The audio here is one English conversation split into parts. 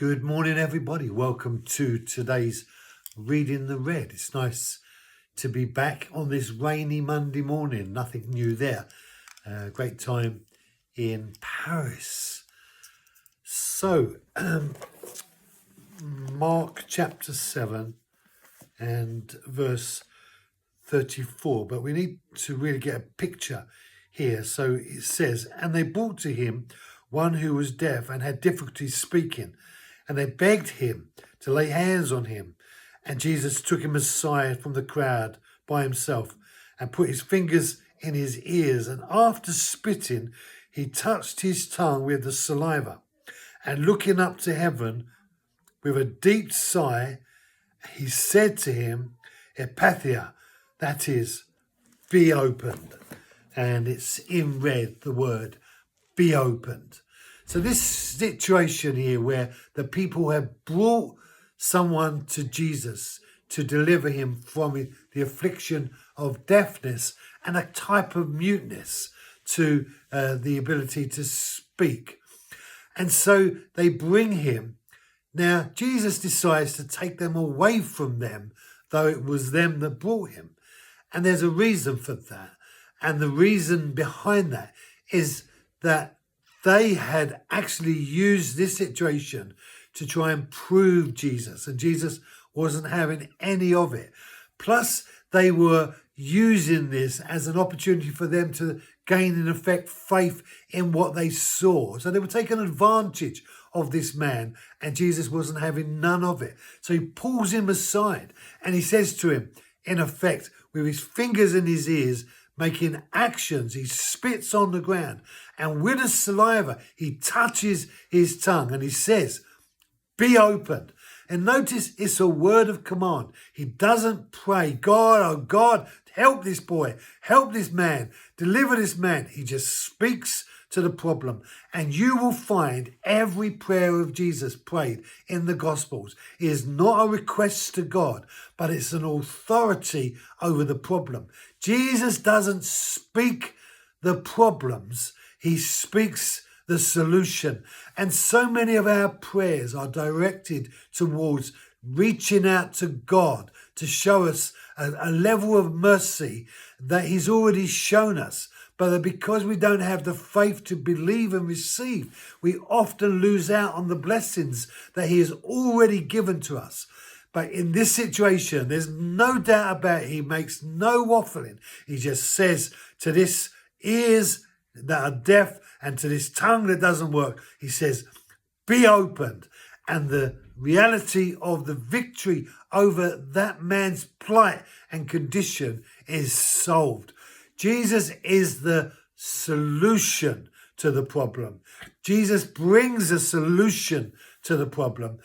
Good morning, everybody. Welcome to today's Reading the Red. It's nice to be back on this rainy Monday morning. Nothing new there. Great time in Paris. So, Mark chapter 7 and verse 34. But we need to really get a picture here. So it says, and they brought to him one who was deaf and had difficulty speaking. And they begged him to lay hands on him. And Jesus took him aside from the crowd by himself and put his fingers in his ears. And after spitting, he touched his tongue with the saliva. And looking up to heaven with a deep sigh, he said to him, Epathia, that is, be opened. And it's in red, the word, be opened. So this situation here where the people have brought someone to Jesus to deliver him from the affliction of deafness and a type of muteness to the ability to speak. And so they bring him. Now, Jesus decides to take them away from them, though it was them that brought him. And there's a reason for that. And the reason behind that is that they had actually used this situation to try and prove Jesus, and Jesus wasn't having any of it. Plus, they were using this as an opportunity for them to gain, in effect, faith in what they saw. So they were taking advantage of this man, and Jesus wasn't having none of it. So he pulls him aside, and he says to him, in effect, with his fingers in his ears, making actions, he spits on the ground, and with his saliva, he touches his tongue, and he says, be opened. And notice it's a word of command. He doesn't pray, God, oh God, help this boy, help this man, deliver this man. He just speaks to the problem. And you will find every prayer of Jesus prayed in the Gospels is not a request to God, but it's an authority over the problem. Jesus doesn't speak the problems, he speaks the solution. And so many of our prayers are directed towards reaching out to God to show us a level of mercy that he's already shown us. But because we don't have the faith to believe and receive, we often lose out on the blessings that he has already given to us. But in this situation, there's no doubt about it. He makes no waffling. He just says to this ears that are deaf and to this tongue that doesn't work, he says, be opened. And the reality of the victory over that man's plight and condition is solved. Jesus is the solution to the problem. Jesus brings a solution to the problem.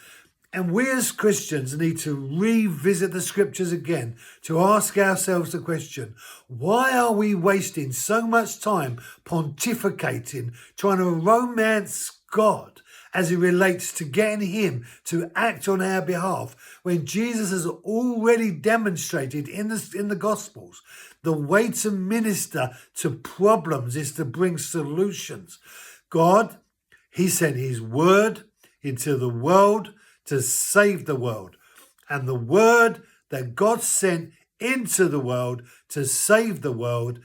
And we as Christians need to revisit the scriptures again to ask ourselves the question, why are we wasting so much time pontificating, trying to romance God as it relates to getting him to act on our behalf when Jesus has already demonstrated in the Gospels the way to minister to problems is to bring solutions. God, he sent his word into the world to save the world. And the word that God sent into the world to save the world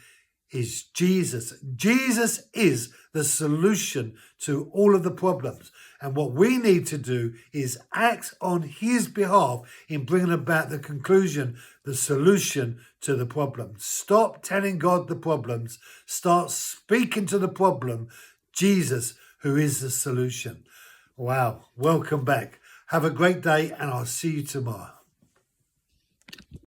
is Jesus. Jesus is the solution to all of the problems. And what we need to do is act on his behalf in bringing about the conclusion, the solution to the problem. Stop telling God the problems. Start speaking to the problem, Jesus, who is the solution. Wow. Welcome back. Have a great day, and I'll see you tomorrow.